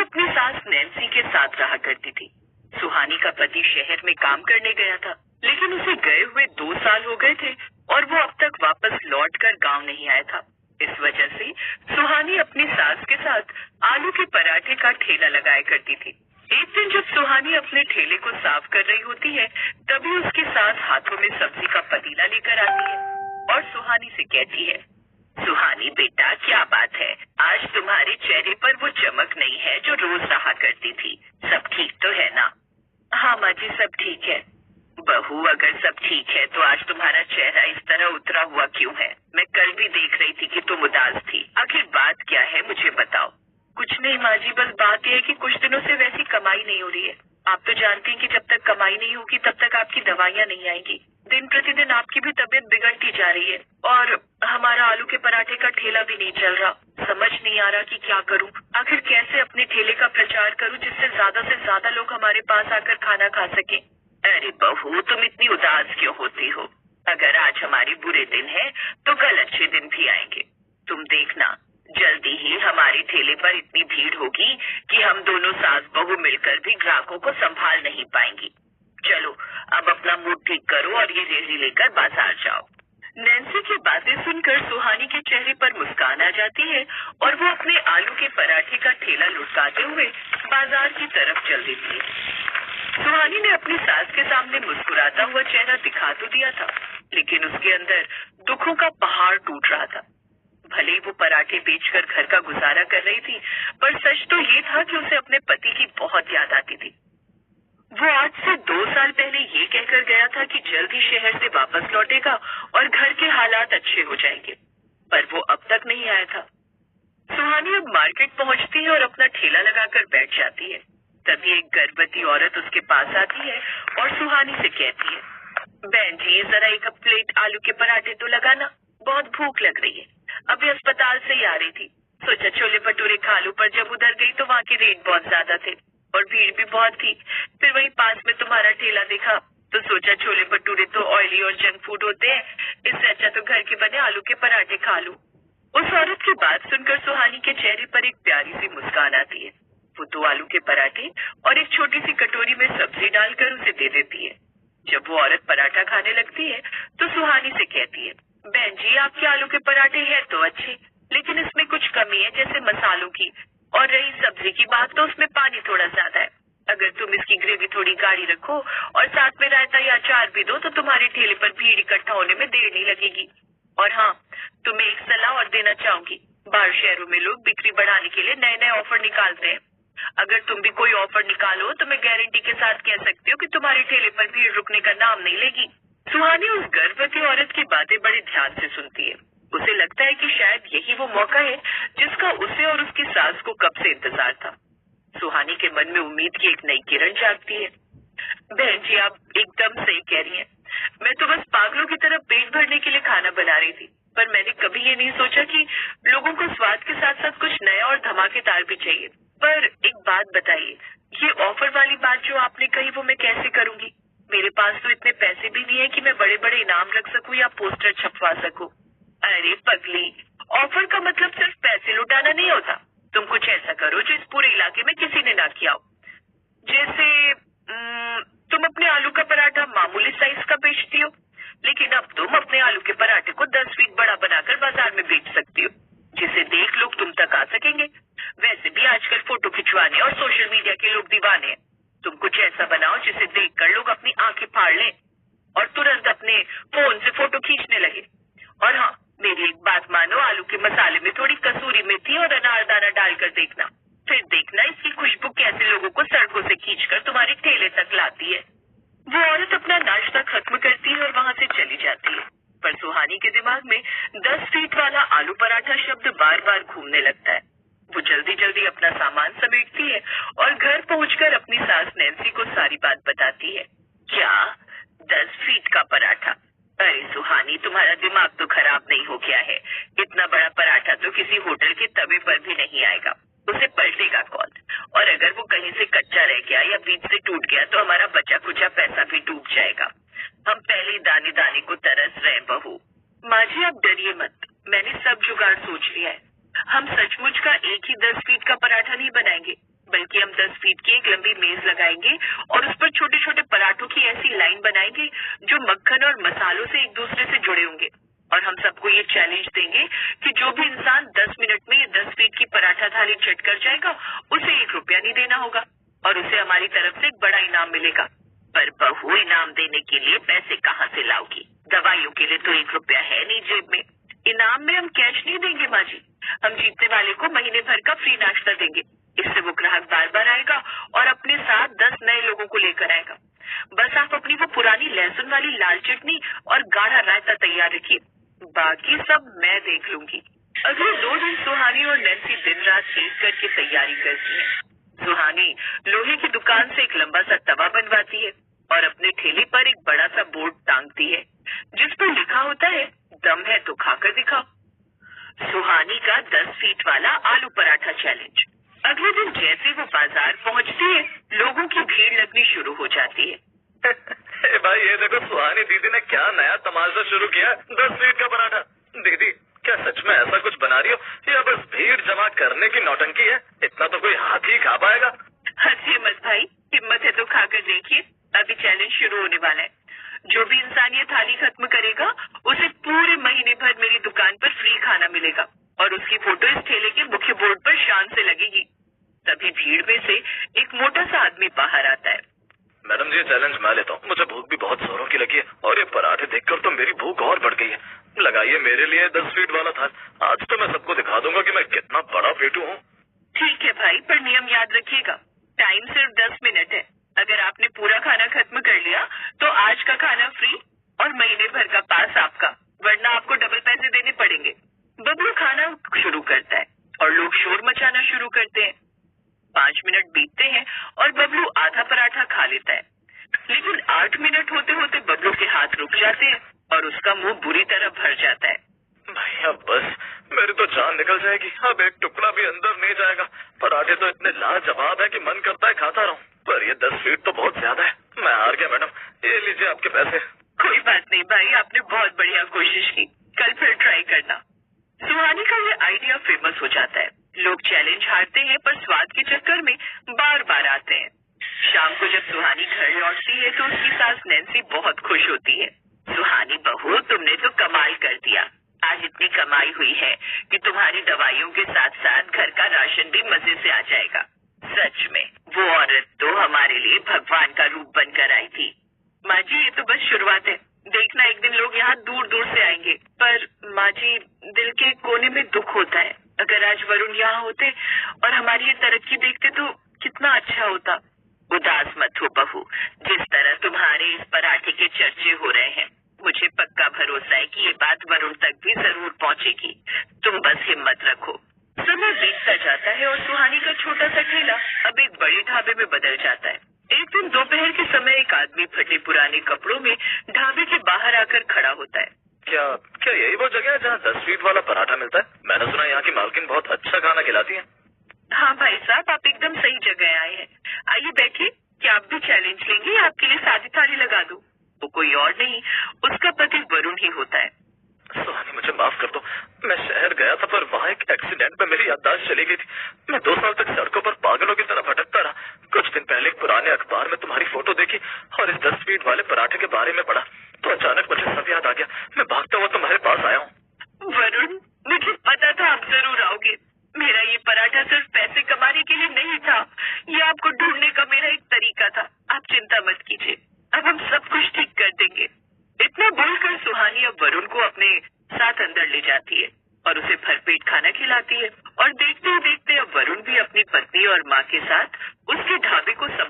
अपनी सास नैन्सी के साथ रहा करती थी। सुहानी का पति शहर में काम करने गया था, लेकिन उसे गए हुए 2 साल हो गए थे और वो अब तक वापस लौटकर गांव नहीं आया था। इस वजह से सुहानी अपनी सास के साथ आलू के पराठे का ठेला लगाया करती थी। एक दिन जब सुहानी अपने ठेले को साफ कर रही होती है, तभी उसकी सास हाथों में सब्जी का पतीला लेकर आती है और सुहानी से कहती है, सुहानी बेटा, क्या बात है? आज तुम्हारे चेहरे पर वो चमक नहीं है जो रोज रहा करती थी। सब ठीक तो है ना? हाँ माँ जी, सब ठीक है। बहू, अगर सब ठीक है तो आज तुम्हारा चेहरा इस तरह उतरा हुआ क्यों है? मैं कल भी देख रही थी कि तुम उदास थी। आखिर बात क्या है, मुझे बताओ। कुछ नहीं माँ जी, बस बात यह है कि कुछ दिनों से वैसी कमाई नहीं हो रही है। आप तो जानती हैं कि जब तक कमाई नहीं होगी तब तक आपकी दवाइयाँ नहीं आएंगी। दिन प्रतिदिन आपकी भी तबीयत बिगड़ती जा रही है और हमारा आलू के पराठे का ठेला भी नहीं चल रहा। समझ नहीं आ रहा कि क्या करूं। आखिर कैसे अपने ठेले का प्रचार करूं जिससे से ज्यादा लोग हमारे पास आकर खाना खा सके। अरे बहू, तुम इतनी उदास क्यों होती हो? अगर आज हमारे बुरे दिन है तो कल अच्छे दिन भी आएंगे। तुम देखना, जल्दी ही हमारे ठेले पर इतनी भीड़ होगी कि हम दोनों सास बहू मिलकर भी ग्राहकों को संभाल नहीं पाएंगी। चलो अब अपना मूड ठीक करो और ये रेहड़ी लेकर बाजार जाओ। नैन्सी की बातें सुनकर सुहानी के चेहरे पर मुस्कान आ जाती है और वो अपने आलू के पराठे का ठेला लुढ़काते हुए बाजार की तरफ चल देती है। सुहानी ने अपनी सास के सामने मुस्कुराता हुआ चेहरा दिखा तो दिया था, लेकिन उसके अंदर दुखों का पहाड़ टूट रहा था। भले ही वो पराठे बेचकर घर का गुजारा कर रही थी, पर सच तो ये था कि उसे अपने पति की बहुत याद आती थी। वो आज से 2 साल पहले ये कहकर गया था कि जल्द ही शहर से वापस लौटेगा और घर के हालात अच्छे हो जाएंगे, पर वो अब तक नहीं आया था। सुहानी अब मार्केट पहुंचती है और अपना ठेला लगाकर बैठ जाती है। तभी एक गर्भवती औरत उसके पास आती है और सुहानी से कहती है, बहन जी, जरा एक प्लेट आलू के पराठे तो लगाना, बहुत भूख लग रही है। अभी अस्पताल से ही आ रही थी, सोचा छोले भटूरे खा लूं, पर जब उधर गई तो वहाँ के रेट बहुत ज्यादा थे और भीड़ भी बहुत थी। फिर वही पास में तुम्हारा ठेला देखा तो सोचा छोले भटूरे तो ऑयली और जंक फूड होते हैं, इससे अच्छा तो घर के बने आलू के पराठे खा लूं। उस औरत की बात सुनकर सुहानी के चेहरे पर एक प्यारी सी मुस्कान आती है। वो 2 आलू के पराठे और एक छोटी सी कटोरी में सब्जी डालकर उसे दे देती है। जब वो औरत पराठा खाने लगती है तो सुहानी से कहती है, बहन जी, आपके आलू के पराठे हैं तो अच्छे, लेकिन इसमें कुछ कमी है, जैसे मसालों की। और रही सब्जी की बात तो उसमें पानी थोड़ा ज्यादा है। अगर तुम इसकी ग्रेवी थोड़ी गाढ़ी रखो और साथ में रायता या अचार भी दो तो तुम्हारे ठेले पर भीड़ इकट्ठा होने में देर नहीं लगेगी। और हाँ, तुम्हें एक सलाह और देना चाहूंगी। बाहर शहरों में लोग बिक्री बढ़ाने के लिए नए नए ऑफर निकालते हैं। अगर तुम भी कोई ऑफर निकालो तो मैं गारंटी के साथ कह सकती हूँ कि तुम्हारे ठेले पर भीड़ रुकने का नाम नहीं लेगी। सुहानी उस गर्भवती औरत की बातें बड़े ध्यान से सुनती है। उसे लगता है कि शायद यही वो मौका है जिसका उसे और उसकी सास को कब से इंतजार था। सुहानी के मन में उम्मीद की एक नई किरण जागती है। बहन जी, आप एकदम सही कह रही हैं। मैं तो बस पागलों की तरह पेट भरने के लिए खाना बना रही थी, पर मैंने कभी ये नहीं सोचा कि लोगों को स्वाद के साथ साथ कुछ नया और धमाकेदार भी चाहिए। पर एक बात बताइए, ये ऑफर वाली बात जो आपने कही वो मैं कैसे करूंगी? मेरे पास तो इतने पैसे भी नहीं है कि मैं बड़े बड़े इनाम रख सकूं या पोस्टर छपवा सकूं। अरे पगली, ऑफर का मतलब सिर्फ पैसे लुटाना नहीं होता। तुम कुछ ऐसा करो जो इस पूरे इलाके में किसी ने ना किया हो। जैसे तुम अपने आलू का पराठा मामूली साइज का बेचती हो, लेकिन अब तुम अपने आलू के पराठे को 10 फीट बड़ा बनाकर बाजार में बेच सकती हो, जिसे देख लोग तुम तक आ सकेंगे। वैसे भी आजकल फोटो खिंचवाने और सोशल मीडिया के लोग दीवाने हैं। तुम कुछ ऐसा बनाओ जिसे देखकर लोग अपनी आंखें फाड़ लें और तुरंत अपने फोन से फोटो खींचने लगे। और हाँ, मेरी एक बात मानो, आलू के मसाले में थोड़ी कसूरी मेथी और अनारदाना डालकर देखना। फिर देखना इसकी खुशबू कैसे लोगों को सड़कों से खींचकर तुम्हारे ठेले तक लाती है। वो औरत अपना नाश्ता खत्म करती है और वहाँ से चली जाती है, पर सुहानी के दिमाग में 10 फीट वाला आलू पराठा शब्द बार बार घूमने लगता है। वो जल्दी जल्दी अपना सामान समेटती है और घर पहुंचकर अपनी सास नैन्सी को सारी बात बताती है। क्या 10 फीट का पराठा? अरे सुहानी, तुम्हारा दिमाग तो खराब नहीं हो गया है? इतना बड़ा पराठा तो किसी होटल के तवे पर भी नहीं आएगा। उसे पलटेगा कौन? और अगर वो कहीं से कच्चा रह गया या बीच से टूट गया तो हमारा बचा कुचा पैसा भी डूब जाएगा। हम पहले दाने दाने को तरस रहे बहू। माँ जी, आप डरिए मत, मैंने सब जुगाड़ सोच लिया है। हम सचमुच का एक ही 10 फीट का पराठा नहीं बनाएंगे, बल्कि हम 10 फीट की एक लंबी मेज लगाएंगे और उस पर छोटे छोटे पराठों की ऐसी लाइन बनाएंगे जो मक्खन और मसालों से एक दूसरे से जुड़े होंगे। और हम सबको ये चैलेंज देंगे कि जो भी इंसान 10 मिनट में ये 10 फीट की पराठा थाली चट कर जाएगा उसे 1 रुपया नहीं देना होगा और उसे हमारी तरफ से एक बड़ा इनाम मिलेगा। पर बहू, इनाम देने के लिए पैसे कहाँ से लाओगी? दवाइयों के लिए तो 1 रुपया है नहीं जेब में। इनाम में हम कैश नहीं देंगे माँ जी, हम जीतने वाले को महीने भर का फ्री नाश्ता देंगे। इससे वो ग्राहक बार बार आएगा और अपने साथ 10 नए लोगों को लेकर आएगा। बस आप अपनी वो पुरानी लहसुन वाली लाल चटनी और गाढ़ा रायता तैयार रखिए, बाकी सब मैं देख लूंगी। अगले 2 दिन सुहानी और नैन्सी दिन रात एक करके तैयारी करती है। सुहानी लोहे की दुकान से एक लंबा सा तवा बनवाती है और अपने ठेले पर एक बड़ा सा बोर्ड टांगती है जिस पर लिखा होता है, दम है तो खाकर दिखाओ। सुहानी का 10 फीट वाला आलू पराठा चैलेंज। अगले दिन जैसे वो बाजार पहुंचती है, लोगों की भीड़ लगनी शुरू हो जाती है। भाई ये देखो, सुहानी दीदी ने क्या नया तमाशा शुरू किया। 10 फीट का पराठा। दीदी, क्या सच में ऐसा कुछ बना रही हो या बस भीड़ जमा करने की नौटंकी है? इतना तो कोई हाथी खा पाएगा। हंसिए मत भाई, हिम्मत है तो खाकर देखिए। अभी चैलेंज शुरू होने वाला है। जो भी इंसान ये थाली खत्म करेगा उसे पूरे महीने भर मेरी दुकान पर फ्री खाना मिलेगा और उसकी फोटो इस ठेले के मुख्य बोर्ड पर शान से लगेगी। तभी भीड़ में से एक मोटा सा आदमी बाहर आता है। मैडम जी, ये चैलेंज मैं लेता हूँ। मुझे भूख भी बहुत जोरों की लगी है और ये पराठे देखकर तो मेरी भूख और बढ़ गई है। लगाइए मेरे लिए 10 फीट वाला थाल। आज तो मैं सबको दिखा दूंगा कि मैं कितना बड़ा पेटू हूँ। ठीक है भाई, पर नियम याद रखिएगा। टाइम सिर्फ 10 मिनट है। अगर आपने पूरा खाना खत्म कर लिया तो आज का खाना फ्री और महीने भर का पास आपका, वरना आपको डबल पैसे देने पड़ेंगे। बबलू खाना शुरू करता है और लोग शोर मचाना शुरू करते हैं। 5 मिनट बीतते हैं और बबलू आधा पराठा खा लेता है, लेकिन 8 मिनट होते होते बबलू के हाथ रुक जाते हैं और उसका मुंह बुरी तरह भर जाता है। भैया बस, मेरी तो जान निकल जाएगी। अब एक टुकड़ा भी अंदर नहीं जाएगा। पराठे तो इतने लाजवाब है कि मन करता है खाता रहूं, पर ये 10 फीट तो बहुत ज्यादा है। मैं हार गया मैडम, ये लीजिए आपके पैसे। कोई बात नहीं भाई, आपने बहुत बढ़िया कोशिश की। कल फिर ट्राई करना। सुहानी का ये आइडिया फेमस हो जाता है। लोग चैलेंज हारते हैं पर स्वाद के चक्कर में बार बार आते हैं। शाम को जब सुहानी घर लौटती है तो उसकी सास नैन्सी बहुत खुश होती है। सुहानी बहू, तुमने तो कमाल कर दिया। आज इतनी कमाई हुई है कि तुम्हारी दवाइयों के साथ साथ घर का राशन भी मजे से आ जाएगा। सच में वो औरत तो हमारे लिए भगवान का रूप बनकर आई थी। माँ जी, ये तो बस शुरुआत है। देखना, एक दिन लोग यहाँ दूर दूर से आएंगे। पर माँ जी, दिल के कोने में दुख होता है। अगर आज वरुण यहाँ होते और हमारी ये तरक्की देखते तो कितना अच्छा होता। उदास मत हो बहू, जिस तरह तुम्हारे इस पराठे के चर्चे हो रहे हैं, मुझे पक्का भरोसा है कि ये बात वरुण तक भी जरूर पहुँचेगी। तुम बस हिम्मत रखो। समय बीतता जाता है और सुहानी का छोटा सा ठेला अब एक बड़े ढाबे में बदल जाता है। एक दिन दोपहर के समय एक आदमी फटे पुराने कपड़ों में ढाबे के बाहर आकर खड़ा होता है। क्या क्या यही वो जगह है जहाँ 10 फीट वाला पराठा मिलता है? मैंने सुना यहाँ की मालकिन बहुत अच्छा खाना खिलाती है। हाँ भाई साहब, आप एकदम सही जगह आए हैं। आइए बैठिए। क्या आप भी चैलेंज लेंगे? आपके लिए सादी थाली लगा दूं? वो कोई और नहीं, उसका पति वरुण ही होता है। सुहानी, मुझे माफ कर दो। मैं शहर गया था पर वहाँ एक एक्सीडेंट में मेरी याददाश्त चली गई थी। मैं 2 साल तक सड़कों पर पागलों की तरह भटकता रहा। कुछ दिन पहले एक पुराने अखबार में तुम्हारी फोटो देखी और इस 10 फीट वाले पराठे के बारे में पढ़ा तो अचानक मुझे सब याद आ गया। मैं भागता हुआ तुम्हारे पास आया हूँ। वरुण, मुझे पता था आप जरूर आओगे। मेरा ये पराठा सिर्फ पैसे कमाने के लिए नहीं था, ये आपको ढूंढने का मेरा एक तरीका था। आप चिंता मत कीजिए, अब हम सब कुछ ठीक कर देंगे। इतना बोलकर सुहानी अब वरुण को अपने साथ अंदर ले जाती है और उसे भरपेट खाना खिलाती है। और देखते ही देखते अब वरुण भी अपनी पत्नी और माँ के साथ उसके ढाबे को